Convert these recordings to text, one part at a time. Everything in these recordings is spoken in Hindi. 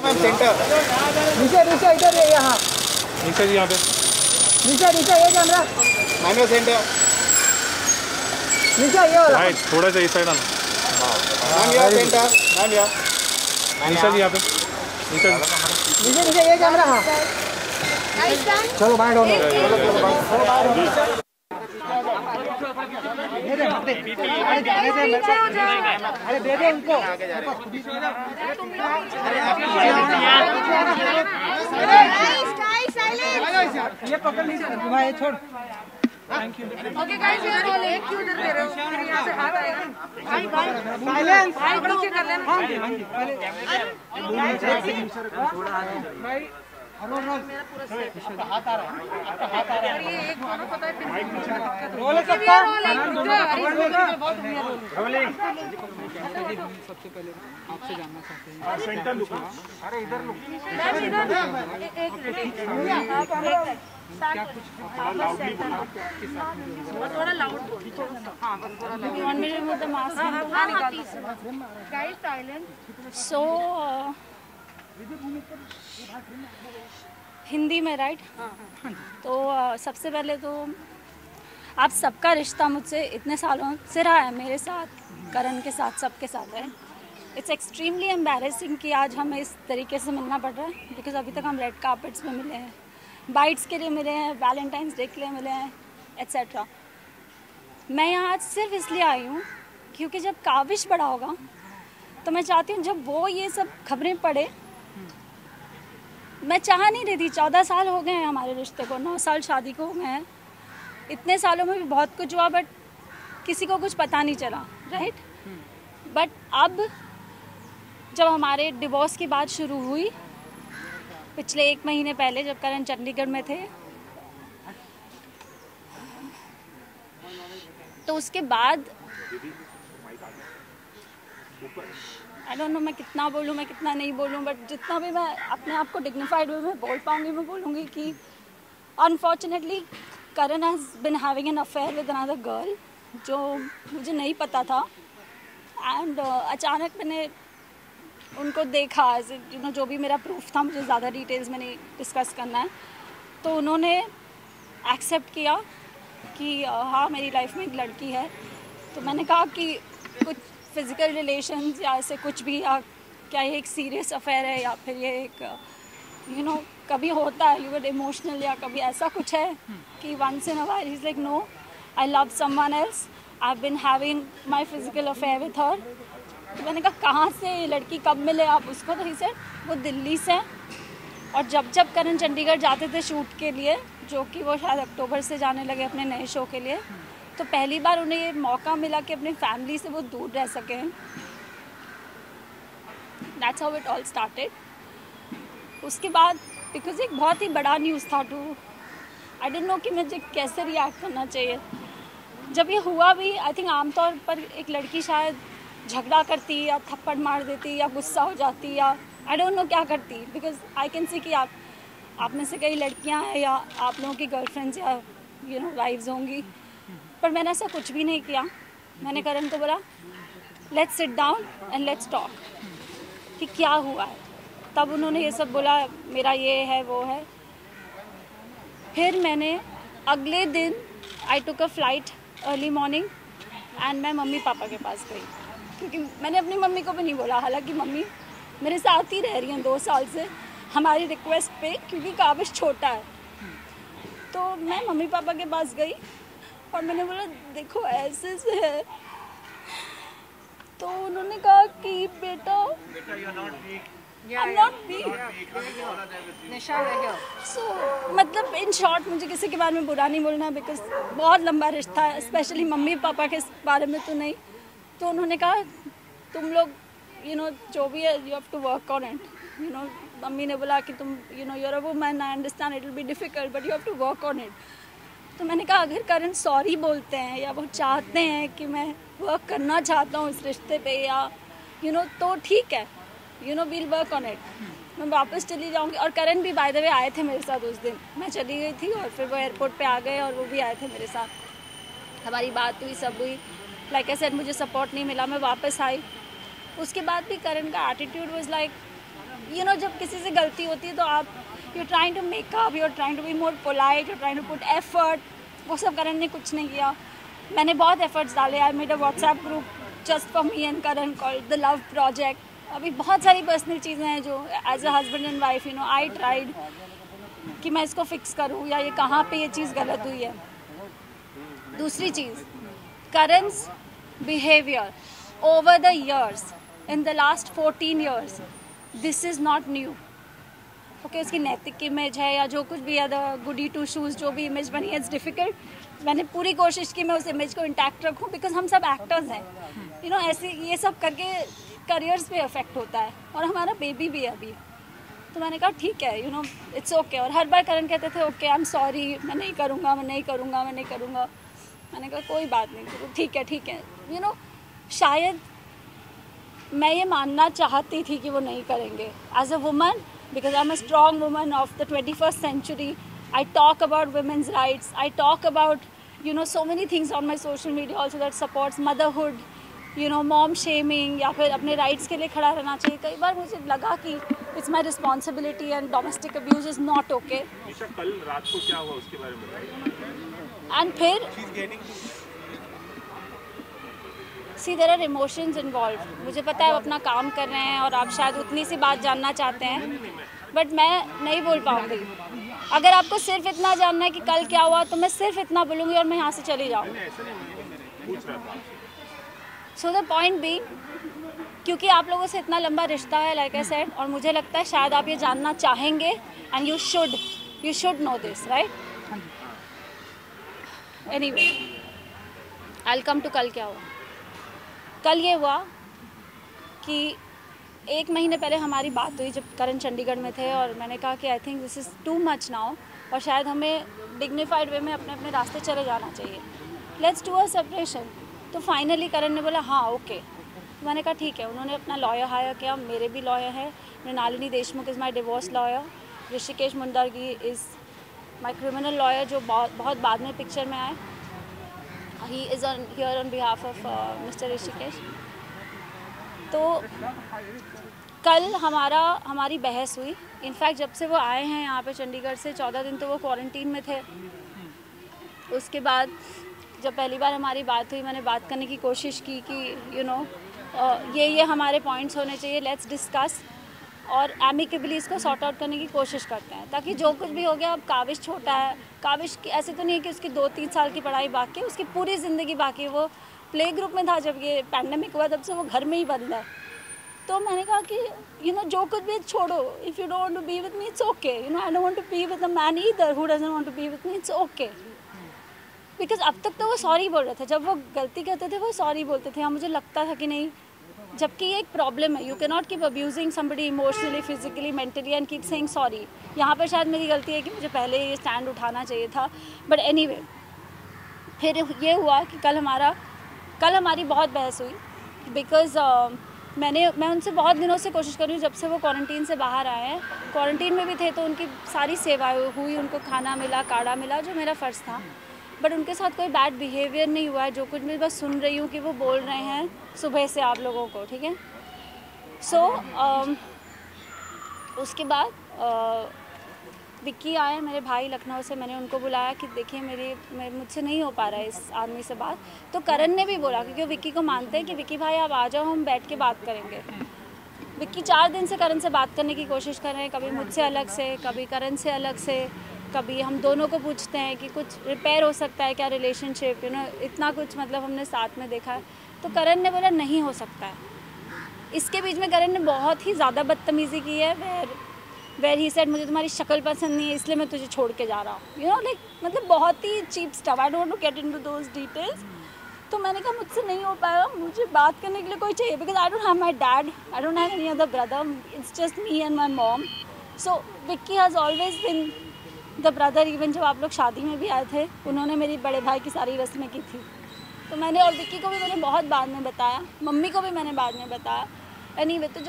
मैम सेंटर नीचे नीचे इधर है यहाँ नीचे जी यहाँ पे नीचे नीचे ये कैमरा मैम सेंटर नीचे ये वाला राइट थोड़ा सा इस साइड आना मैम यहाँ सेंटर मैम यहाँ नीचे जी यहाँ पे नीचे जी नीचे नीचे ये कैमरा हाँ चलो बाहर दोनों अरे दे दे उनको ये पकड़ लीजिए भाई छोड़ थैंक यू ओके गाइस यार वो एक क्यों उधर दे रहे हो फिर यहां से हाथ आएगा भाई भाई साइलेंस भाई नीचे कर लेना हां जी पहले भाई मेरा पूरा सेट हाथ आ रहा है आपका हाथ आ रहा है ये एक दोनों पता है फिर रोल सकता रोलिंग सबसे पहले आपसे जानना चाहते हैं सेंटर लुक अरे इधर लुक एक आप हमारा क्या कुछ लाउडली बोलना थोड़ा लाउड बोलो हां बस थोड़ा लाउड 1 मिनट में तो मास्क हां निकाल गाइस साइलेंट सो हिंदी में राइट तो सबसे पहले तो आप सबका रिश्ता मुझसे इतने सालों से रहा है, मेरे साथ, करण के साथ, सबके साथ है। इट्स एक्सट्रीमली एम्बैरेसिंग कि आज हमें इस तरीके से मिलना पड़ रहा है बिकॉज अभी तक हम रेड कार्पेट्स में मिले हैं, बाइट्स के लिए मिले हैं, वैलेंटाइंस डे के लिए मिले हैं, एट्सेट्रा। मैं यहाँ आज सिर्फ इसलिए आई हूँ क्योंकि जब काविश बड़ा होगा तो मैं चाहती हूँ जब वो ये सब खबरें पढ़े, मैं चाह नहीं रही थी, 14 साल हो गए हैं हमारे रिश्ते को, 9 साल शादी को हो गए हैं, इतने सालों में भी बहुत कुछ हुआ बट किसी को कुछ पता नहीं चला, राइट। बट अब जब हमारे डिवोर्स की बात शुरू हुई पिछले 1 महीने पहले, जब करण चंडीगढ़ में थे, तो उसके बाद आई डोंट नो मैं कितना बोलूँ, मैं कितना नहीं बोलूँ, बट जितना भी मैं अपने आप को डिग्निफाइड वे में बोल पाऊँगी मैं बोलूँगी कि unfortunately Karan has been having an affair with another girl, जो मुझे नहीं पता था। एंड अचानक मैंने उनको देखा, यू नो, जो भी मेरा प्रूफ था, मुझे ज़्यादा डिटेल्स में नहीं डिस्कस करना है, तो उन्होंने एक्सेप्ट किया कि हाँ मेरी लाइफ में एक लड़की है। तो मैंने कहा कि कुछ फिज़िकल रिलेशंस या ऐसे कुछ भी, या क्या ये एक सीरियस अफेयर है या फिर ये एक यू नो कभी होता है, यू गेट इमोशनल, या कभी ऐसा कुछ है कि once in a while he is like no I love someone else, I have been having my physical affair with her. तो मैंने कहा कहाँ से ये लड़की, कब मिले आप उसको? तो ही सेड वो दिल्ली से, और जब करण चंडीगढ़ जाते थे शूट के लिए, जो कि वो शायद अक्टूबर से जाने लगे अपने नए शो के लिए, तो पहली बार उन्हें ये मौका मिला कि अपनी फैमिली से वो दूर रह सकें। That's how it all started. उसके बाद बिकॉज एक बहुत ही बड़ा न्यूज़ था टू, आई डोंट नो कि मुझे कैसे रिएक्ट करना चाहिए। जब ये हुआ भी, आई थिंक आमतौर पर एक लड़की शायद झगड़ा करती या थप्पड़ मार देती या गुस्सा हो जाती या आई डोंट नो क्या करती, बिकॉज आई कैन सी कि आप में से कई लड़कियां हैं या आप लोगों की गर्लफ्रेंड्स या यू नो वाइफ्स होंगी, पर मैंने ऐसा कुछ भी नहीं किया। मैंने करण को बोला let's sit down and let's talk कि क्या हुआ है। तब उन्होंने ये सब बोला, मेरा ये है वो है। फिर मैंने अगले दिन I took a flight early morning and मैं मम्मी पापा के पास गई, क्योंकि मैंने अपनी मम्मी को भी नहीं बोला, हालांकि मम्मी मेरे साथ ही रह रही हैं 2 साल से हमारी रिक्वेस्ट पे, क्योंकि काविश छोटा है। तो मैं मम्मी पापा के पास गई और मैंने बोला देखो ऐसे से है। तो उन्होंने कहा कि बेटा I'm not weak. So, मतलब इन शॉर्ट मुझे किसी के बारे में बुरा नहीं बोलना, बिकॉज बहुत लंबा रिश्ता है, स्पेशली मम्मी पापा के बारे में तो नहीं। तो उन्होंने कहा तुम लोग यू नो जो भी है you have to work on it, you know. मम्मी ने बोला कि तुम you know you're a woman, I understand it will be difficult but you have to work on it. तो मैंने कहा अगर करण सॉरी बोलते हैं या वो चाहते हैं कि मैं वर्क करना चाहता हूँ इस रिश्ते पे, या यू नो, तो ठीक है, you know we'll work on it. मैं वापस चली जाऊँगी। और करण भी बाय द वे आए थे मेरे साथ उस दिन, मैं चली गई थी और फिर वो एयरपोर्ट पे आ गए और वो भी आए थे मेरे साथ, हमारी बात हुई, सब हुई। लाइक आई सेड मुझे सपोर्ट नहीं मिला, मैं वापस आई। उसके बाद भी करण का एटीट्यूड वाज लाइक जब किसी से गलती होती है तो आप you are trying to make up, you are trying to be more polite, you are trying to put effort. वो सब करण ने कुछ नहीं किया. मैंने बहुत एफर्ट्स डाले. I made a WhatsApp group just for me and Karan called the love project. अभी बहुत सारी पर्सनल चीज़ें हैं जो as a husband and wife I tried कि मैं इसको फिक्स करूँ या ये कहाँ पे ये चीज़ गलत हुई है. दूसरी चीज़, करण's behavior over the years, in the last 14 years, this is not new. Okay, उसकी नैतिक इमेज है या जो कुछ भी है, द गुडी टू शूज़ जो भी इमेज बनी है, इट्स डिफ़िकल्ट. मैंने पूरी कोशिश की मैं उस इमेज को इंटैक्ट रखूं बिकॉज हम सब एक्टर्स हैं. ऐसे ये सब करके करियर्स पे अफेक्ट होता है और हमारा बेबी भी है अभी. तो मैंने कहा ठीक है, इट्स ओके. और हर बार करण कहते थे ओके, आई एम सॉरी, मैं नहीं करूँगा, मैं नहीं करूँगा, मैं नहीं करूँगा. मैंने कहा कोई बात नहीं, ठीक है ठीक है. शायद मैं ये मानना चाहती थी कि वो नहीं करेंगे. As a woman, because I'm a strong woman of the 21st century, I talk about women's rights, I talk about so many things on my social media also that supports motherhood, mom shaming, या फिर अपने rights के लिए खड़ा रहना चाहिए. कई बार मुझे लगा कि it's my responsibility and domestic abuse is not okay. निशा, कल रात को क्या हुआ उसके बारे में बताइए. And फिर see, there are emotions involved. मुझे पता है आप अपना काम कर रहे हैं और आप शायद उतनी सी बात जानना चाहते हैं, बट मैं नहीं बोल पाऊँगी. अगर आपको सिर्फ इतना जानना है कि कल क्या हुआ तो मैं सिर्फ इतना बोलूँगी और मैं यहाँ से चली जाऊँगी. सो द पॉइंट बी, क्योंकि आप लोगों से इतना लंबा रिश्ता है लाइक आई सेड, और मुझे लगता है शायद आप ये जानना चाहेंगे and you should know this, right? Anyway, I will come to कल क्या हुआ. कल ये हुआ कि 1 महीने पहले हमारी बात हुई जब करण चंडीगढ़ में थे और मैंने कहा कि I think this is too much now और शायद हमें डिग्निफाइड वे में अपने अपने रास्ते चले जाना चाहिए. Let's do a separation. तो फाइनली करण ने बोला हाँ ओके. तो मैंने कहा ठीक है. उन्होंने अपना लॉयर हायर किया. मेरे भी लॉयर हैं. Mrinalini Deshmukh is my divorce lawyer. Rishikesh Mundargi is my criminal lawyer जो बहुत बाद में पिक्चर में आए. He is here on behalf of Mr. Rishikesh. तो कल हमारी बहस हुई. इनफैक्ट जब से वो आए हैं यहाँ पे चंडीगढ़ से 14 दिन तो वो क्वारंटीन में थे. उसके बाद जब पहली बार हमारी बात हुई, मैंने बात करने की कोशिश की कि ये हमारे पॉइंट्स होने चाहिए, लेट्स डिस्कस और एमिकेबली इसको सॉर्ट आउट करने की कोशिश करते हैं ताकि जो कुछ भी हो गया. अब काविश छोटा है. काविश की ऐसे तो नहीं है कि उसकी 2-3 साल की पढ़ाई बाकी है, उसकी पूरी ज़िंदगी बाकी है. वो प्ले ग्रुप में था जब ये पैंडेमिक हुआ, तब से वो घर में ही बंद है. तो मैंने कहा कि जो कुछ भी छोड़ो. If you don't want to be with me it's okay. I don't want to be with a man either who doesn't want to be with me. It's okay. Because अब तक तो वो सॉरी बोल रहे थे. जब वो गलती करते थे वो सॉरी बोलते थे. मुझे लगता था कि नहीं, जबकि ये एक प्रॉब्लम है. You can not keep abusing somebody emotionally, physically, mentally and keep saying sorry. यहाँ पर शायद मेरी गलती है कि मुझे पहले ये स्टैंड उठाना चाहिए था. बट एनीवे, फिर ये हुआ कि कल हमारी बहुत बहस हुई. बिकॉज मैं उनसे बहुत दिनों से कोशिश कर रही हूँ, जब से वो क्वारंटीन से बाहर आए हैं. क्वारंटीन में भी थे तो उनकी सारी सेवाएं हुई, उनको खाना मिला, काढ़ा मिला, जो मेरा फ़र्ज़ था. बट उनके साथ कोई बैड बिहेवियर नहीं हुआ है. जो कुछ मैं बस सुन रही हूँ कि वो बोल रहे हैं सुबह से आप लोगों को, ठीक है. सो उसके बाद विक्की आए, मेरे भाई लखनऊ से. मैंने उनको बुलाया कि देखिए मुझसे नहीं हो पा रहा है इस आदमी से बात. तो करण ने भी बोला, क्योंकि विक्की को मानते हैं कि विक्की भाई आप आ जाओ, हम बैठ के बात करेंगे. विक्की 4 दिन से करण से बात करने की कोशिश कर रहे हैं. कभी मुझसे अलग से, कभी करण से अलग से, कभी हम दोनों को पूछते हैं कि कुछ रिपेयर हो सकता है क्या रिलेशनशिप. इतना कुछ मतलब हमने साथ में देखा है. तो करण ने बोला नहीं हो सकता है. इसके बीच में करण ने बहुत ही ज़्यादा बदतमीज़ी की है. वेर ही सेड मुझे तुम्हारी शक्ल पसंद नहीं है इसलिए मैं तुझे छोड़ के जा रहा हूँ. लाइक मतलब बहुत ही cheap stuff. I don't want to get into those details. तो मैंने कहा मुझसे नहीं हो पाएगा, मुझे बात करने के लिए कोई चाहिए. Because I don't have my dad, I don't have any other brother, it's just me and my mom. So Vicky has always been the brother. Even जब आप लोग शादी में भी आए थे, उन्होंने मेरी बड़े भाई की सारी रस्में की थी. तो मैंने, और विक्की को भी मैंने बहुत बाद में बताया, मम्मी को भी मैंने बाद में बताया. एनीवे, तो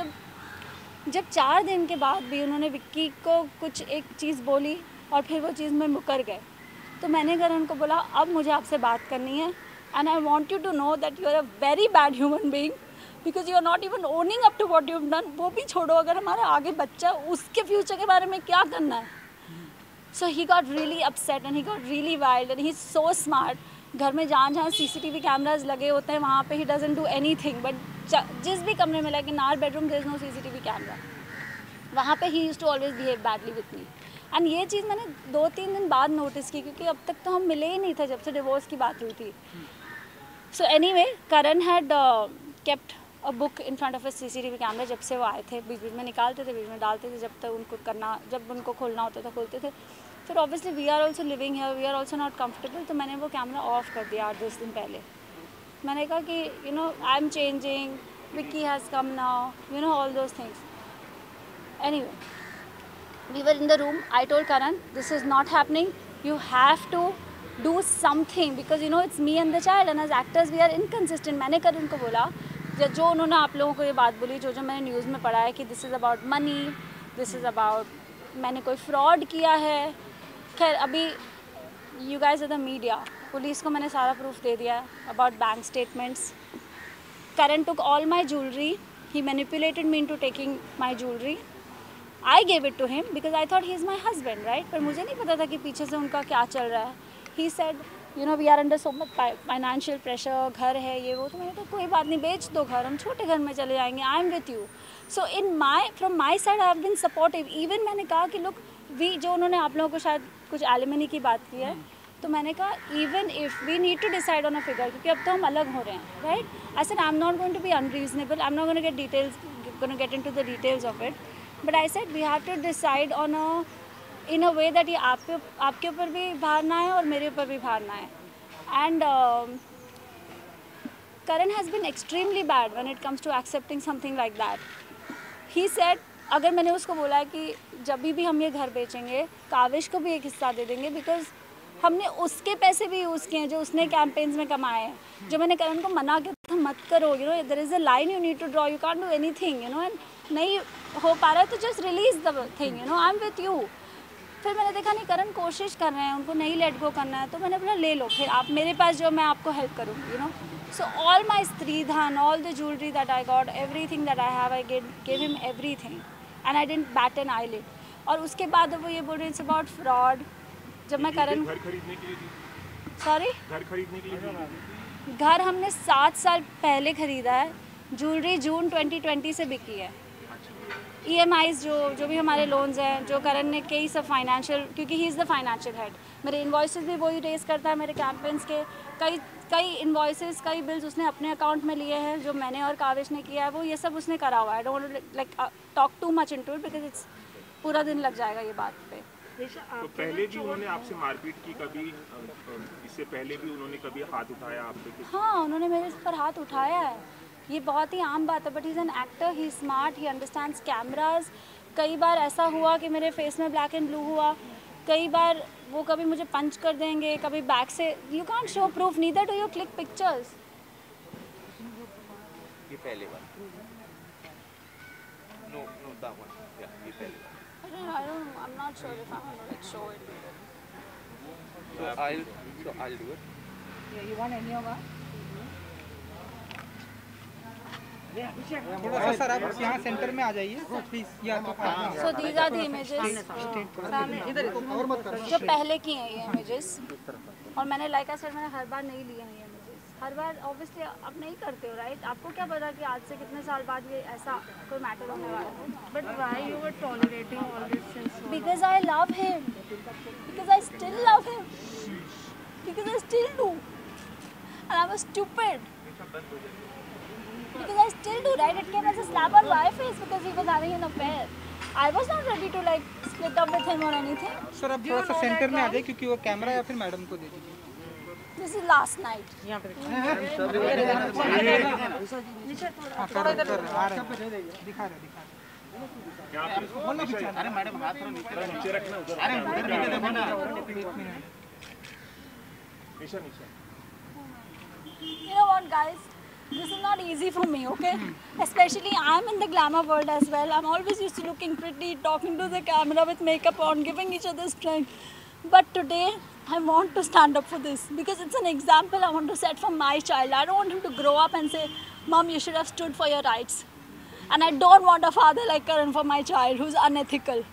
जब 4 दिन के बाद भी उन्होंने विक्की को कुछ एक चीज़ बोली और फिर वो चीज़ में मुकर गए, तो मैंने करण को बोला अब मुझे आपसे बात करनी है and I want you to know that you are a very bad human being. Because you are not even owning up to what you have done. वो भी छोड़ो, अगर हमारा आगे बच्चा उसके फ्यूचर के बारे में क्या करना है. So he got really upset and he got really wild and he is so smart. घर में जहाँ CCTV कैमराज लगे होते हैं वहाँ पे ही डजंट डू एनीथिंग. बट जिस भी कमरे में, like in our bedroom there is no CCTV camera, वहाँ पे ही used to always behave badly with me. And ये चीज़ मैंने 2-3 दिन बाद नोटिस की, क्योंकि अब तक तो हम मिले ही नहीं थे जब से डिवोर्स की बात हुई थी. So anyway, Karan had kept a book in front of a CCTV camera. जब से वो आए थे, बीच बीच में निकालते थे, बीच में डालते थे, जब तक उनको करना, जब उनको खोलना होता था खोलते थे. फिर obviously we are also living here, we are also not comfortable, तो मैंने वो कैमरा ऑफ कर दिया 8-10 दिन पहले. मैंने कहा कि you know I am changing, Vicky has come now, you know all those things. Anyway, we were in the room. I told Karan, this is not happening, you have to do something because you know it's me and the child and as actors we are inconsistent. मैंने करण को बोला, जो उन्होंने आप लोगों को ये बात बोली, जो मैंने न्यूज़ में पढ़ा है कि this is about money, this is about मैंने कोई फ्रॉड किया है. खैर अभी you guys are the media, police को मैंने सारा प्रूफ दे दिया about bank statements. Karan took all my jewelry, he manipulated me into taking my jewelry. I gave it to him because I thought he is my husband, right? पर मुझे नहीं पता था कि पीछे से उनका क्या चल रहा है. He said, you know, we are under so much financial pressure, घर है ये वो. तो मैंने कहा कोई बात नहीं, बेच दो घर, हम छोटे घर में चले जाएंगे. I am with you. So from my side I have been supportive. Even मैंने कहा कि look, जो उन्होंने आप लोगों को शायद कुछ एलिमनी की बात की है, तो मैंने कहा even if we need to decide on a figure, क्योंकि अब तो हम अलग हो रहे हैं, right? I said I'm not going to be unreasonable. I'm not going to get into the details of it. But I said we have to decide on in a way that ये आपके ऊपर भी भार ना है और मेरे ऊपर भी भार ना है. And Karan has been extremely bad when it comes to accepting something like that. He said, अगर मैंने उसको बोला कि जब भी हम ये घर बेचेंगे काविश को भी एक हिस्सा दे देंगे बिकॉज हमने उसके पैसे भी यूज़ किए हैं जो उसने कैंपेन्स में कमाए हैं. जो मैंने करण को मना किया था मत करो, you know there is a line you need to draw, you can't do anything, you know. And नहीं हो पा रहा है तो just release the thing, you know, I am with you. फिर मैंने देखा नहीं करण कोशिश कर रहे हैं, उनको नहीं लेट गो करना है, तो मैंने बोला ले लो, फिर आप मेरे पास जो मैं आपको हेल्प करूँगी, you know. So all my stridhan, all the jewellery that I got, everything that I have, I give him everything and I didn't bat an eyelid. और उसके बाद वो ये बोल रहे हैं इट्स अबाउट फ्रॉड. जब मैं करण घर खरीदने के लिए सॉरी घर खरीदने के लिए घर हमने 7 साल पहले ख़रीदा है. ज्वेलरी जून 2020 से बिकी है. EMIs जो भी हमारे लोन्स हैं, जो करण ने कई सब फाइनेंशियल, क्योंकि he is the financial head, मेरे इन्वॉइसेस भी वही रेस करता है, मेरे कैंपेन्स के कई इन्वॉइसेस, कई बिल्स उसने अपने अकाउंट में लिए हैं जो मैंने और काविश ने किया है, वो ये सब उसने करा हुआ है. I don't like talk too much into it because it's पूरा दिन लग जाएगा ये बात पे. तो पहले भी उन्होंने आपसे मारपीट की, कभी इससे पहले भी उन्होंने कभी हाथ उठाया आप पे? हाँ, उन्होंने मेरे पर हाथ उठाया है, ये बहुत ही आम बात है. But he is an actor, he smart, he understands cameras. कई बार ऐसा हुआ कि मेरे फेस में ब्लैक एंड ब्लू हुआ, कई बार वो कभी मुझे पंच कर देंगे, कभी बैक से. You can't show proof, neither do you click pictures. ये पहले बार नो दैट वन, या ये पहले बार. I don't know. I'm not sure if I'm gonna like show it. So I'll do it. Yeah, you want any of that? थोड़ा सा सर आप यहाँ सेंटर में आ जाइए प्लीज. या तो So these are the images. जो पहले की हैं ये images. और मैंने like I said मैंने हर बार नहीं लिए हैं ये images. हर बार ऑब्वियसली आप नहीं करते हो, राइट? आपको क्या पता कि आज से कितने साल बाद ये ऐसा कोई मैटर होने वाला है. But why you were tolerating all this since so long? Because I love him. Because I still love him. Because I still do. And I was stupid. Because I still do, right? It came as a slap on my face because he was having an affair. I was not ready to like split up with him or anything. Sir आप थोड़ा सा सेंटर में आ जाइए क्योंकि वो कैमरा या फिर मैडम को दे दीजिए. This is last night. हाँ थोड़ा इधर आ रहा है, दिखा रहे. अरे मैडम हाथ थोड़ा नीचे रखना, उधर. अरे उधर नीचे देखो ना. नीचे. You know what, guys? This is not easy for me, okay? Especially I'm in the glamour world as well. I'm always used to looking pretty, talking to the camera with makeup on, giving each other strength. But today, I want to stand up for this because it's an example I want to set for my child. I don't want him to grow up and say, Mom, you should have stood for your rights. And I don't want a father like Karan for my child who's unethical.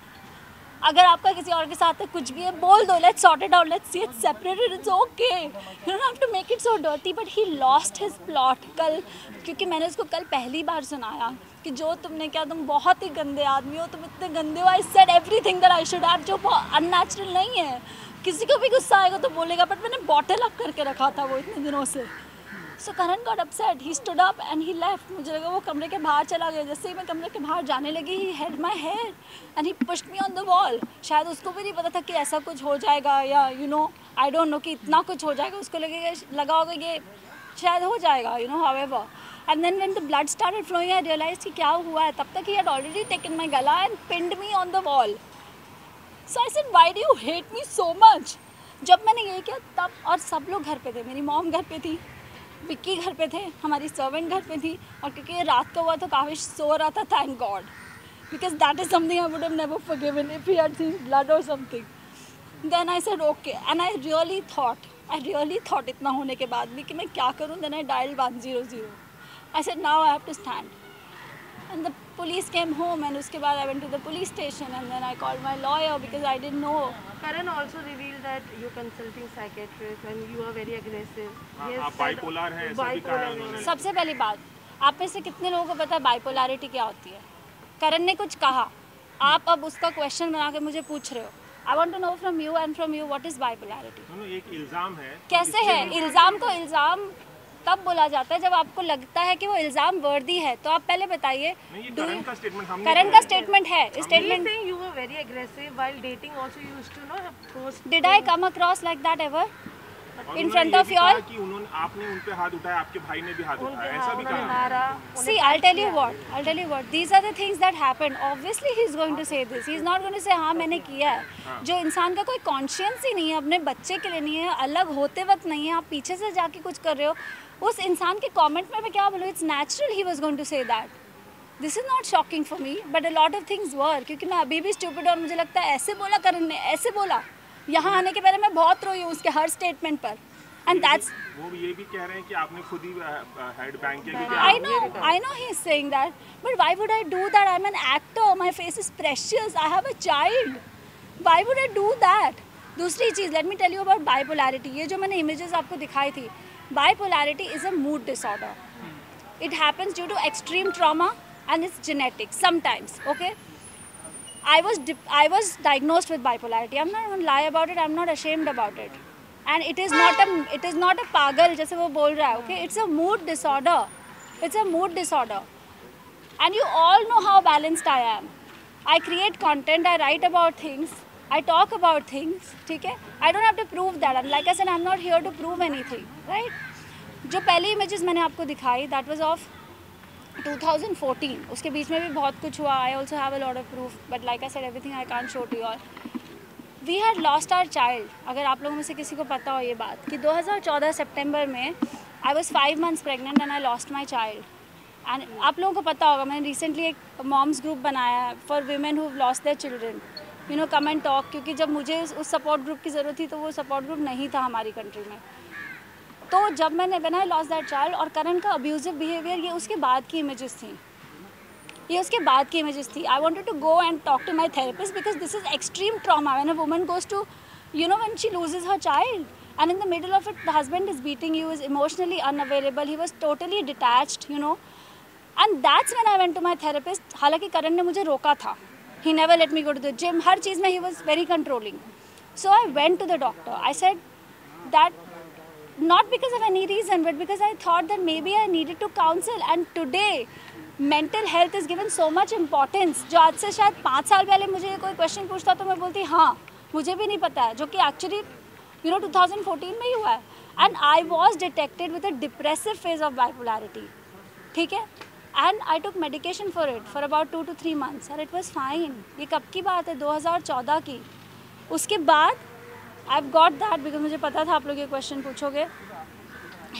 अगर आपका किसी और के साथ कुछ भी है बोल दो, let's sort it out, let's see it separated, it's okay. You don't have to make it so dirty. But he lost his plot कल, क्योंकि मैंने उसको कल पहली बार सुनाया कि जो तुमने किया तुम बहुत ही गंदे आदमी हो, तुम इतने गंदे हो. I said everything that I should have, जो unnatural नहीं है. किसी को भी गुस्सा आएगा तो बोलेगा, बट मैंने बॉटल अप करके रखा था वो इतने दिनों से. So Karan got upset. He stood up and he left. मुझे लगा वो कमरे के बाहर चला गया. जैसे ही मैं कमरे के बाहर जाने लगी, he held my hair and he pushed me on the wall. शायद उसको भी नहीं पता था कि ऐसा कुछ हो जाएगा या I don't know कि इतना कुछ हो जाएगा. उसको लगा होगा ये शायद हो जाएगा, however. And then when the blood started flowing, I realized कि क्या हुआ है. तब तक he had already taken my gala and pinned me on the wall. So I said, why do you hate me so much? जब मैंने ये किया तब, और सब लोग घर पे थे. मेरी मॉम घर पे थी, विक्की घर पे थे, हमारी सर्वेंट घर पे थी. और क्योंकि ये रात का हुआ तो काफ़ी सो रहा था, thank God, because that is something I would have never forgiven if he had seen blood और something. Then I said okay, and I really thought इतना होने के बाद भी कि मैं क्या करूँ. Then I dialled 100. I said now I have to stand. And the police came home and उसके बाद I went to the police station and then I called my lawyer because I didn't know. Karan also revealed that you're consulting psychiatrist and you are very aggressive. आप bipolar हैं, ऐसा भी कहा उन्होंने. सबसे पहली बात, आप में से कितने लोगों को पता है बाइपोलैरिटी क्या होती है? करण ने कुछ कहा, आप अब उसका क्वेश्चन बना के मुझे पूछ रहे हो. I want to know from you and from you what is bipolarity. एक इल्जाम है. कैसे है? इल्जाम को इल्जाम तब बोला जाता है जब आपको लगता है कि वो इल्जाम वर्दी है. तो आप पहले बताइए. करण का स्टेटमेंट है. Statement saying you were very aggressive while dating also you used to post. Did I come across like that ever in front of you all? कि उन्होंने, आपने उन पे हाथ उठाया, आपके भाई ने भी हाथ उठाया, ऐसा भी कहा. See, I'll tell you what. These are the things that happened. Obviously, he's going to say this. He's not going to say हाँ मैंने किया है. जो इंसान का कोई कॉन्शियंस ही नहीं है, अपने बच्चे के लिए नहीं है, अलग होते वक्त नहीं है, आप पीछे से जाके कुछ कर रहे हो, उस इंसान के कमेंट में मैं क्या बोलूँ? It's natural he was going to say that. This is not shocking for me but a lot of things were, क्योंकि मैं अभी भी स्टूपिड और मुझे लगता है ऐसे बोला करण ने, ऐसे बोला. यहाँ आने के पहले मैं बहुत रोई हूँ उसके हर स्टेटमेंट पर. एंड दैट्स, वो ये भी कह रहे हैं कि आपने खुद ही हेड बैंक किया. I know he is saying that, but why would I do that? I'm an actor, my face is precious, I have a child. Why would I do that? दूसरी चीज़, let me tell you about bipolarity. ये जो मैंने images आपको दिखाई थी, bipolarity is a mood disorder. It happens due to extreme trauma and it's genetic sometimes. Okay, I was diagnosed with bipolarity. I'm not going to lie about it. I'm not ashamed about it. And it is not a पागल जैसे वो बोल रहा है. Okay, it's a mood disorder. It's a mood disorder. And you all know how balanced I am. I create content. I write about things. I talk about things, ठीक है. I don't have to prove that. And like I said, I'm not here to prove anything, right? जो पहली images मैंने आपको दिखाई, that was of 2014. उसके बीच में भी बहुत कुछ हुआ. I also have a lot of proof, but like I said, everything I can't show to you all. We had lost our child. अगर आप लोगों में से किसी को पता हो ये बात कि 2014 सितंबर में I was 5 months pregnant and I lost my child. And आप लोगों को पता होगा, मैंने recently एक moms group बनाया है for women who've lost their children. Come and talk, क्योंकि जब मुझे उस सपोर्ट ग्रुप की ज़रूरत थी तो वो सपोर्ट ग्रुप नहीं था हमारी कंट्री में. तो जब मैंने when I lost that child और करण का अब्यूजिव बिहेवियर, ये उसके बाद की इमेजेस थी. I wanted to go and talk to my therapist because this is extreme trauma when a woman goes to, when she loses her child and in the middle of it the husband is beating you, is emotionally unavailable, he was totally detached, and that's when I went to my therapist. हालांकि करण ने मुझे रोका था. He never let me go to the gym. हर चीज़ में he was very controlling. So I went to the doctor. I said that not because of any reason, but because I thought that maybe I needed to counsel. And today, mental health is given so much importance. जो आज से शायद 5 साल पहले मुझे कोई question पूछता तो मैं बोलती हाँ मुझे भी नहीं पता है, जो कि actually 2014 में ही हुआ है. And I was detected with a depressive phase of bipolarity. ठीक है. And I took medication for it for about 2 to 3 months and it was fine. ये कब की बात है? 2014 की. उसके बाद I've got that because मुझे पता था आप लोग ये question पूछोगे.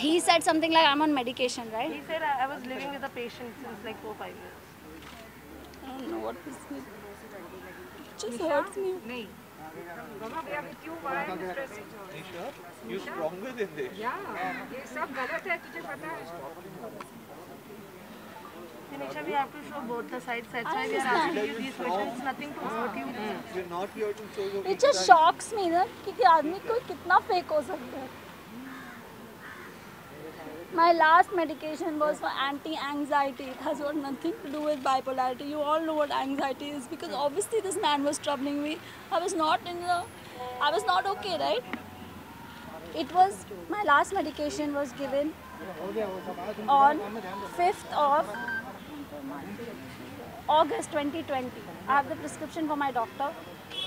He said something like I'm on medication, right? He said I was living with a patient since like 4-5 years. I don't know what this is. It just hurts me. नहीं Mama, we are with you. Why are you stressing? Nisha, you're stronger than this. Yeah, ये सब गलत है तुझे पता है. Nisha, we have to show both the sides. That's why we are asking you these questions. Nothing to hurt you. You're not here to show your It just shocks me ना कि आदमी को कितना फेक हो सकता है. My last medication was for anti-anxiety. It has got nothing to do with bipolarity. You all know what anxiety is because obviously this man was troubling me. I was not okay, right? It was, my last medication was given on 5th of August 2020. I have the prescription for my doctor.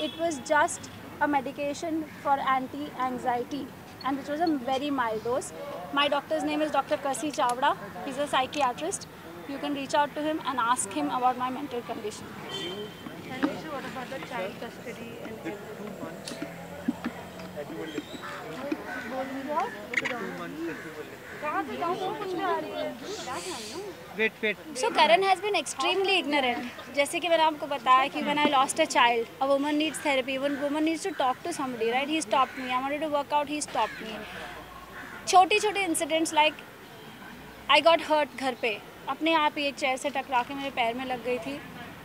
It was just a medication for anti-anxiety, and which was a very mild dose. My doctor's name is Dr. Kasi Chavda. He's a psychiatrist. You can reach out to him and ask him about my mental condition. And Nisha, what about the child custody and everything? So Karan has been extremely ignorant. जैसे कि मैंने आपको बताया कि when I lost a child, a woman needs therapy. One woman needs to talk to somebody, right? He stopped me. I wanted to work out. He stopped me. छोटे incidents like I got hurt घर पे अपने आप ही एक चेयर से टकरा के मेरे पैर में लग गई थी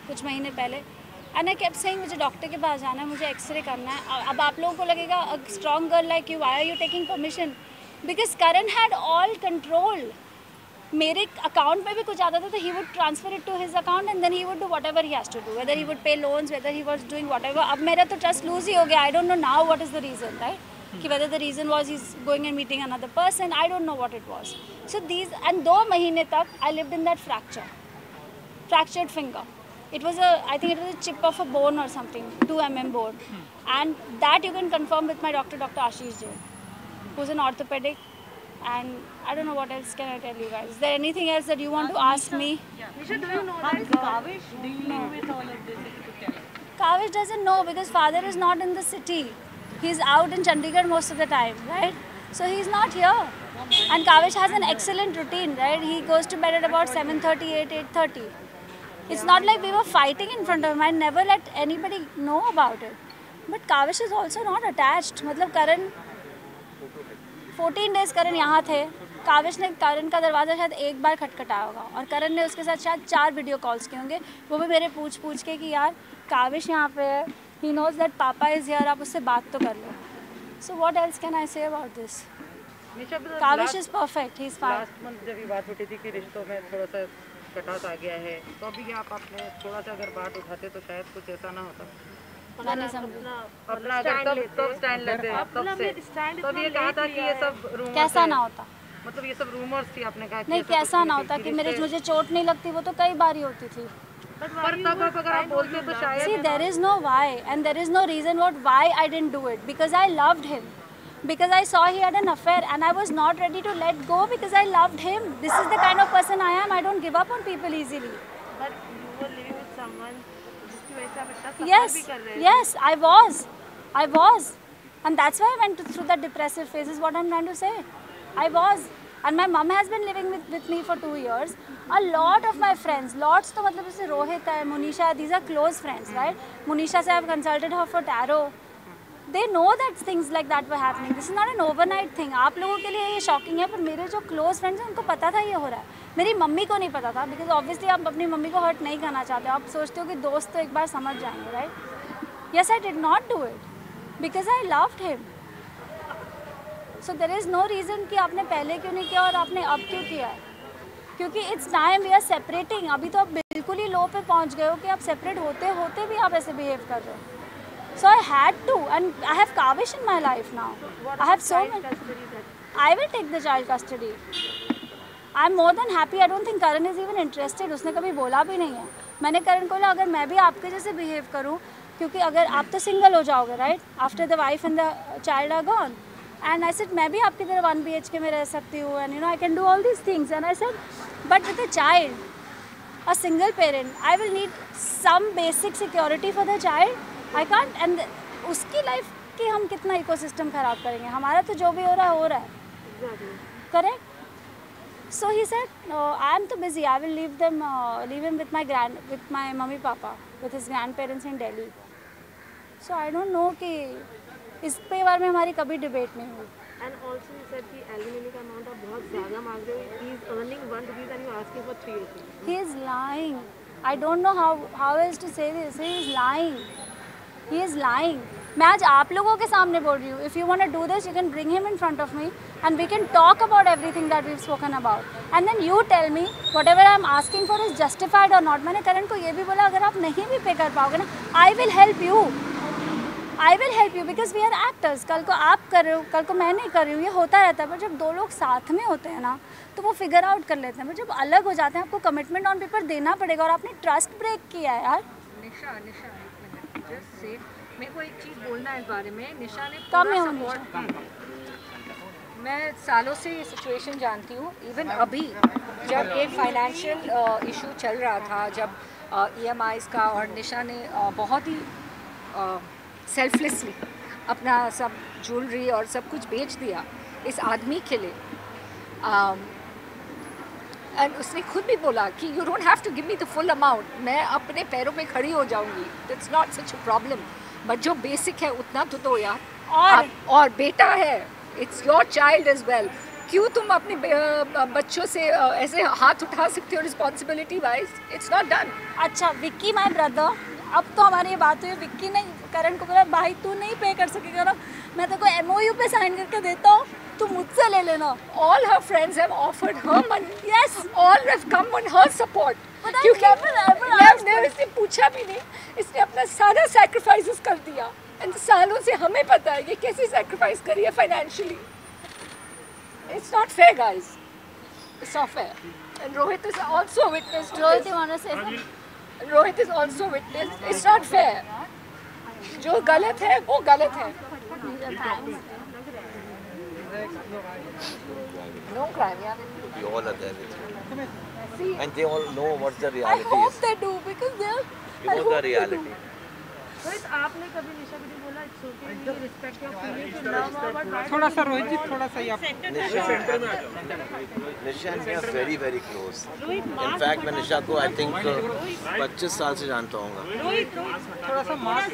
कुछ महीने पहले एंड आई केप्ट सेइंग मुझे डॉक्टर के पास जाना है, मुझे एक्सरे करना है. अब आप लोगों को लगेगा a strong girl like you, why are you taking permission? Because Karan had all control. मेरे अकाउंट में भी कुछ आता था तो he would transfer it to his account and then he would do whatever he has to do, whether he would pay loans, whether he was doing whatever. अब मेरा तो ट्रस्ट लूज ही हो गया. I don't know now what is the reason, right? कि whether the reason was he's going and meeting another person, I don't know what it was. So these, and 2 महीने तक I lived in that fractured finger. It was I think it was a chip of a bone or something, 2 mm bone. And that you can confirm with my doctor, Dr. Ashish Jain, who's an orthopedic. And I don't know what else can I tell you guys. Is there anything else that you want to ask me? Nisha, do you know that Kavish dealing with all of this? Kavish doesn't know because father is not in the city. He's out in Chandigarh most of the time, right? So he's not here. And Kavish has an excellent routine, right? He goes to bed at about 7:30, 8:30. It's not like we were fighting in front of him. I never let anybody know about it. But Kavish is also not attached. मतलब करण 14 days करण यहाँ थे. काविश ने करण का दरवाज़ा शायद एक बार खटखटाया होगा और करण ने उसके साथ शायद 4 वीडियो कॉल्स किए होंगे. वो भी मेरे पूछ के कि यार काविश यहाँ पे है. He knows that Papa is here. आप उससे बात तो कर लो. So what else can I say about this? Kavish is perfect. He's fine. Last month जब ये बात होती थी कि रिश्तों में थोड़ा सा कटास आ गया है तो अभी आप अपने थोड़ा सा अगर बात उठाते तो शायद कुछ ऐसा ना होता. मैं नहीं समझी. अपना अगर तब स्टैंड लेते तब से तब ये कहा था कि ये सब रूमर्स कैसा ना होता? मतलब ये सब रूमर्स थी आपने कहा. नहीं कैसा ना होता कि मुझे चोट नहीं लगती, वो तो कई बार ही होती थी. पर तब अगर आप बोलते तो शायद. See, there is no why and there is no reason why I didn't do it, because I loved him, because I saw he had an affair and I was not ready to let go because I loved him. This is the kind of person I am. I don't give up on people easily. But you were living with someone जिसकी वजह से आप इतना Yes, भी कर रहे थे. yes, I was, and that's why I went through that depressive phase. Is what I'm trying to say. I was, and my mom has been living with me for 2 years. A lot of my friends, lots तो मतलब जैसे रोहित है, Munisha, these are close friends, right? Munisha से I've consulted her for tarot. They know that things like that were happening. This is not an overnight thing. आप लोगों के लिए ये शॉकिंग है, पर मेरे जो close friends हैं उनको पता था ये हो रहा है. मेरी मम्मी को नहीं पता था, because obviously आप अपनी मम्मी को हर्ट नहीं करना चाहते. आप सोचते हो कि दोस्त तो एक बार समझ जाएंगे, right? Yes, I did not do it because I loved him. So there is no reason कि आपने पहले क्यों नहीं किया और आपने अब क्यों किया है. क्योंकि it's time we are separating. अभी तो आप बिल्कुल ही लो पे पहुंच गए हो कि आप सेपरेट होते भी आप ऐसे बिहेव कर रहे हो. So I had to and I have Kavish in my life now. I have so much. I will take the child custody. I am more than happy. I don't think Karan is even interested. उसने कभी बोला भी नहीं है. मैंने करण को बोला अगर मैं भी आपके जैसे बिहेव करूँ, क्योंकि अगर आप तो सिंगल हो जाओगे right after the wife and the child are gone. And I said मैं भी आपकी तरह 1 BHK में रह सकती हूँ and you know I can do all these things. And I said but with a child, a single parent, I will need some basic security for the child. I can't. And उसकी लाइफ की हम कितना इकोसिस्टम ख़राब करेंगे. हमारा तो जो भी हो रहा है correct. So he said I am too busy. I will leave him with my mummy papa, with his grandparents in Delhi. So I don't no कि इस पे बारे में हमारी कभी डिबेट नहीं हुई। And also you said कि alimony का amount आप बहुत ज़्यादा मांग रहे हो. He is earning 1 rupees and you are asking for 3 rupees. He is lying. I don't know how else to say this. He is lying. He is lying. मैं आज आप लोगों के सामने बोल रही हूँ. If you want to do this, you can bring him in front of me and we can talk about everything that we've spoken about. And then you tell me whatever I'm asking for is justified or not. मैंने करण को ये भी बोला अगर आप नहीं भी पे कर पाओगे ना, I will help you. I will help you because we are actors. कल को आप कर रहे हो, कल को मैं नहीं कर रही हूँ, ये होता रहता है. पर जब दो लोग साथ में होते हैं ना तो वो फिगर आउट कर लेते हैं. पर जब अलग हो जाते हैं आपको कमिटमेंट ऑन पेपर देना पड़ेगा और आपने ट्रस्ट ब्रेक किया है यार. निशा एक मिनट जस्ट से मेरे को एक चीज़ बोलना है इस बारे में. निशा ने कम पूरा है सपोर्ट. मैं सालों से ये सिचुएशन जानती हूँ. इवन अभी जब एक फाइनेंशियल इशू चल रहा था, जब EMIs का, और निशा ने बहुत ही सेल्फलेसली अपना सब ज्वेलरी और सब कुछ बेच दिया इस आदमी के लिए. एंड उसने खुद भी बोला कि you don't have to give me the full amount, मैं अपने पैरों पे खड़ी हो जाऊंगी, it's not such a problem, but जो बेसिक है उतना तो दो यार. और बेटा है, it's your child as well. क्यों तुम अपने बच्चों से ऐसे हाथ उठा सकते हो responsibility wise? It's not done. अच्छा विक्की माय ब्रदर, अब तो हमारी ये बात हुई. विक्की ने करण को बोला भाई तू नहीं पे कर सकेगा ना, मैं तेरे को MOU पे साइन करके देता हूँ, तू मुझसे ले लेना. All her friends have offered her money. Yes, all have come on her support. क्योंकि मैं इससे पूछा भी नहीं, इसने अपना सारा सैक्रिफाइसेस कर दिया. एंड सालों से हमें पता है कि कैसे सैक्रिफाइस करी है financially. It's not fair, guys. It's not fair. And Rohit is also witness to Rohit, this. you want to say something? Rohit is also witness. It's not fair. जो गलत है वो गलत है. No crime, yeah. We all are there with you. And they all know what the I reality hope is. they do because they're. You know the reality. Rohit आपने कभी निशा को नहीं बोला it's okay we respect your feelings and love but थोड़ा सा रोहित जी, थोड़ा सा आप Nisha and me are very very close. In fact मैं निशा को आई थिंक 25 साल से जानता हूँ. थोड़ा सा मास्क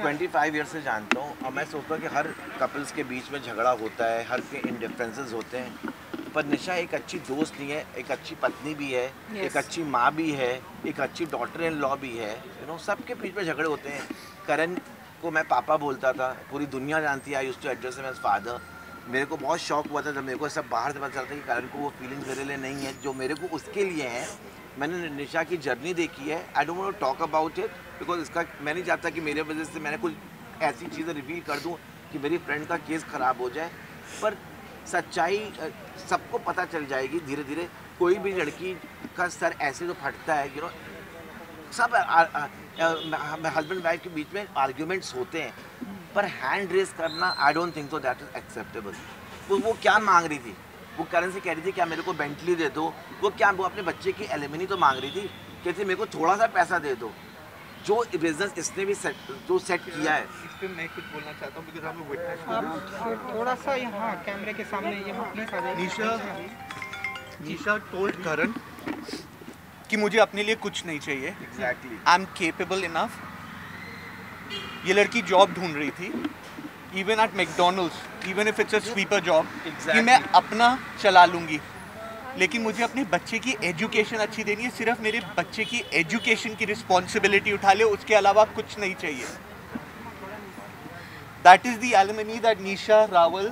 25 ईयर से जानता हूँ. और मैं सोचता हूँ कि हर कपल्स के बीच में झगड़ा होता है, हर के इंडिफरेंसेस होते हैं, पर निशा एक अच्छी दोस्त नहीं है, एक अच्छी पत्नी भी है, एक अच्छी माँ भी है, एक अच्छी डॉटर इन लॉ भी है. यू नो सबके बीच में झगड़े होते हैं. करण को मैं पापा बोलता था, पूरी दुनिया जानती है. I used to address him as father. मेरे को बहुत शौक हुआ था जब मेरे को सब बाहर से पता चलता कि करण को वो फीलिंग्स मेरे लिए नहीं है जो मेरे को उसके लिए हैं. मैंने निशा की जर्नी देखी है. I don't want to talk about it because इसका मैं नहीं चाहता कि मेरे वजह से मैंने कुछ ऐसी चीज़ें रिवील कर दूँ कि मेरी फ्रेंड का केस ख़राब हो जाए. पर सच्चाई सबको पता चल जाएगी धीरे धीरे. कोई भी लड़की का सर ऐसे जो फटता है, यू नो सब हस्बैंड वाइफ के बीच में आर्ग्यूमेंट्स होते हैं, पर हैंड रेस करना आई don't think so that is acceptable. वो क्या मांग रही थी? वो करण से कह रही थी क्या मेरे को बेंटली दे दो. वो अपने बच्चे की एलिमनी तो मांग रही थी, कहती मेरे को थोड़ा सा पैसा दे दो. जो बिजनेस इसने भी सेट किया है. इस पे मैं कुछ बोलना चाहता हूँ बिकॉज़ हम विटनेस. थोड़ा सा यहाँ कैमरे के सामने यहाँ प्लीज आ जाइए. निशा टोल्ड करण कि मुझे अपने लिए कुछ नहीं चाहिए. Exactly. I am capable enough. ये लड़की जॉब ढूंढ रही थी, even at McDonald's, even if it's a sweeper job, कि मैं अपना चला लूँगी, लेकिन मुझे अपने बच्चे की एजुकेशन अच्छी देनी है. सिर्फ मेरे बच्चे की एजुकेशन की रिस्पॉन्सिबिलिटी उठा ले, उसके अलावा कुछ नहीं चाहिए. That is the alimony that Nisha Rawal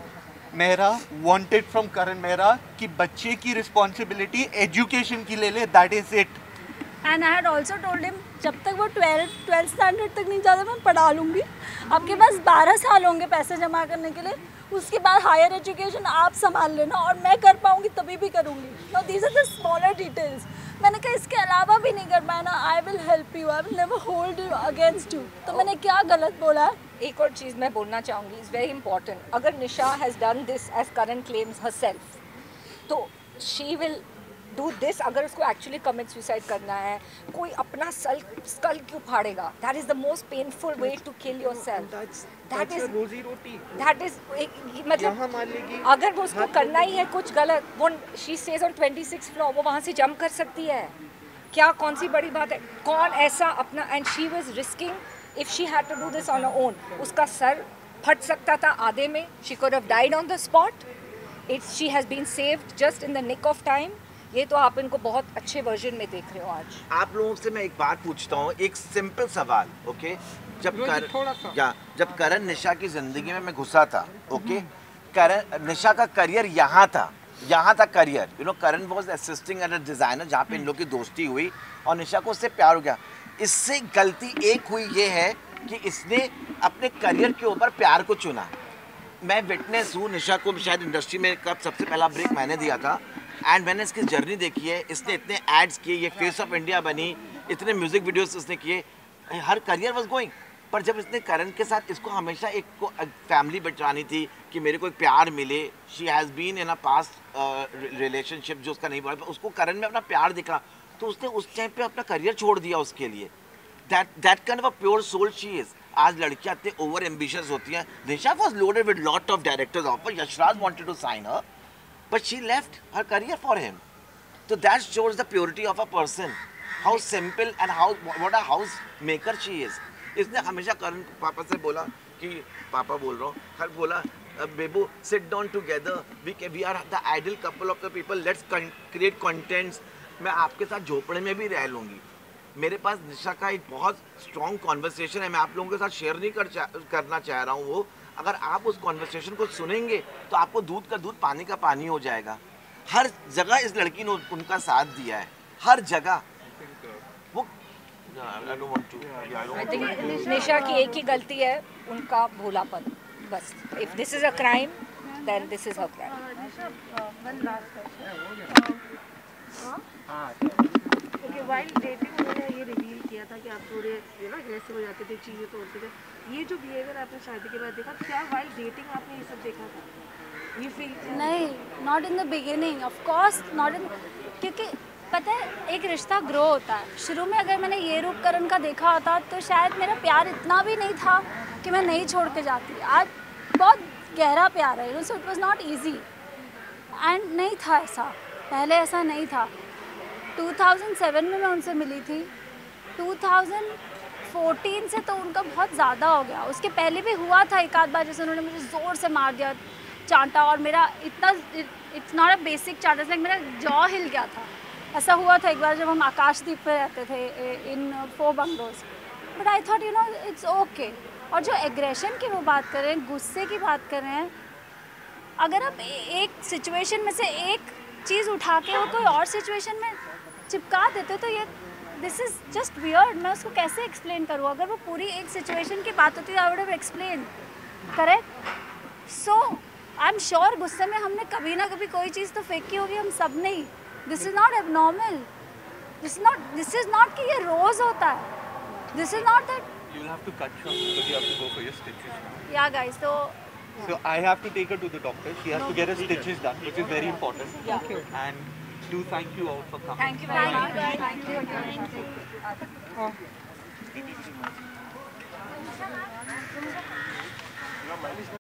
Mehra wanted from Karan Mehra, कि बच्चे की रिस्पॉन्सिबिलिटी एजुकेशन की ले ले. That is it. And I had also told him जब तक वो 12th स्टैंडर्ड तक नहीं जाता मैं पढ़ा लूँगी. आपके पास 12 साल होंगे पैसे जमा करने के लिए, उसके बाद हायर एजुकेशन आप संभाल लेना और मैं कर पाऊँगी तभी भी करूँगी. No these are the smaller details. मैंने कहा इसके अलावा भी नहीं कर पाया ना, I will help you, I will never hold you against you. तो मैंने क्या गलत बोला है? एक और चीज़ मैं बोलना चाहूँगी, इज़ वेरी इंपॉर्टेंट. अगर Nisha has done this as Karan claims herself, तो शी विल डू दिस. अगर उसको एक्चुअली कमिट सुसाइड करना है, कोई अपना स्कल क्यों फाड़ेगा? That is the most painful way to kill yourself. That is रोजी रोटी. दैट इज मतलब अगर वो उसको करना ही है कुछ गलत, वो she stage on 26th floor, वो वहाँ से जंप कर सकती है. क्या कौन सी बड़ी बात है? कौन ऐसा अपना, and she was risking If she had to do this on her own, उसका सर फट सकता था आधे में. She could have died on the spot. She has been saved just in the nick of time. ये तो आप इनको बहुत अच्छे वर्जन में देख रहे हो आज. आप लोगों से मैं एक बात पूछता हूँ, एक सिंपल सवाल, ओके? जब करण निशा की जिंदगी में मैं घुसा था, ओके, करण निशा का करियर यहाँ था career, you know. Karan was assisting at a designer जहाँ पे इन लोग की दोस्ती हुई और निशा को उससे प्यार हो गया. इससे गलती एक हुई ये है कि इसने अपने करियर के ऊपर प्यार को चुना. मैं विटनेस हूँ, निशा को शायद इंडस्ट्री में कब सबसे पहला ब्रेक मैंने दिया था, एंड मैंने इसकी जर्नी देखी है. इसने इतने एड्स किए, ये फेस ऑफ इंडिया बनी, इतने म्यूजिक वीडियोस इसने किए, हर करियर वाज गोइंग. पर जब इसने करण के साथ, इसको हमेशा एक फैमिली बचानी थी कि मेरे को एक प्यार मिले. She has been in a past relationship जो उसका नहीं बढ़ा, उसको करण में अपना प्यार दिखा, तो उसने उस टाइम पे अपना करियर छोड़ दिया उसके लिए. That kind of a pure soul she is. आज लड़कियां इतने ओवर एम्बिशियस होती हैं. Nisha was loaded with lot of directors offer. Yash Raj wanted to sign her, but she left her career for him. So that shows the purity of a person, how simple and what a house maker she is. इसने हमेशा करण पापा से बोला कि पापा बोल रहा हूँ, हर बोला बेबू sit down together, we are the ideal couple of the people, let's create contents. मैं आपके साथ झोपड़े में भी रह लूँगी. मेरे पास निशा का एक बहुत स्ट्रॉन्ग कॉन्वर्सेशन है, मैं आप लोगों के साथ शेयर नहीं करना चाह रहा हूँ. वो अगर आप उस कॉन्वर्सेशन को सुनेंगे तो आपको दूध का दूध पानी का पानी हो जाएगा. हर जगह इस लड़की ने उनका साथ दिया है, हर जगह. वो I think निशा की एक ही गलती है, उनका भोलापन, बस. If this is a crime, then this is her crime. One last question. Okay, while dating उन्होंने ये रिवील किया था कि आप थोड़े अग्रेसिव हो जाते थे, चीज़ें तोड़ते थे. ये जो बिहेवियर आपने शादी के बाद देखा, क्या वाइल डेटिंग आपने ये सब देखा था? ये फील नहीं, not in the beginning, of course not in. क्योंकि पता है एक रिश्ता ग्रो होता है. शुरू में अगर मैंने ये रूप करण का देखा होता तो शायद मेरा प्यार इतना भी नहीं था कि मैं नहीं छोड़ के जाती. आज बहुत गहरा प्यार है, so it was not easy. And नहीं था ऐसा, पहले ऐसा नहीं था. 2007 में मैं उनसे मिली थी. 2014 से तो उनका बहुत ज़्यादा हो गया. उसके पहले भी हुआ था एक आध बार, जैसे उन्होंने मुझे ज़ोर से मार दिया चांटा, और मेरा इतना, इट्स नॉट अ बेसिक चांटा, लाइक मेरा जॉ हिल गया था. ऐसा हुआ था एक बार जब हम आकाशदीप पे रहते थे इन 4 bungalows. But I thought it's okay. और जो एग्रेशन की वो बात कर रहे हैं, गुस्से की बात कर रहे हैं, अगर आप एक सिचुएशन में से एक चीज़ उठा के वो कोई और सिचुएशन में चिपका देते तो ये दिस इज़ जस्ट वियर्ड. मैं उसको कैसे एक्सप्लेन करूँ? अगर वो पूरी एक सिचुएशन की बात होती आई would have explain, correct? So I am sure गुस्से में हमने कभी ना कभी कोई चीज़ तो फेंकी होगी, हम सब ने ही. This is not abnormal. This is not कि ये रोज़ होता है. This is not that. You will have to cut short because you have to go for your stitches. Yeah, guys. So I have to take her to the doctor. She has to get her stitches done, which is very important. Thank you. And do thank you all for coming. Thank you very much. Thank you.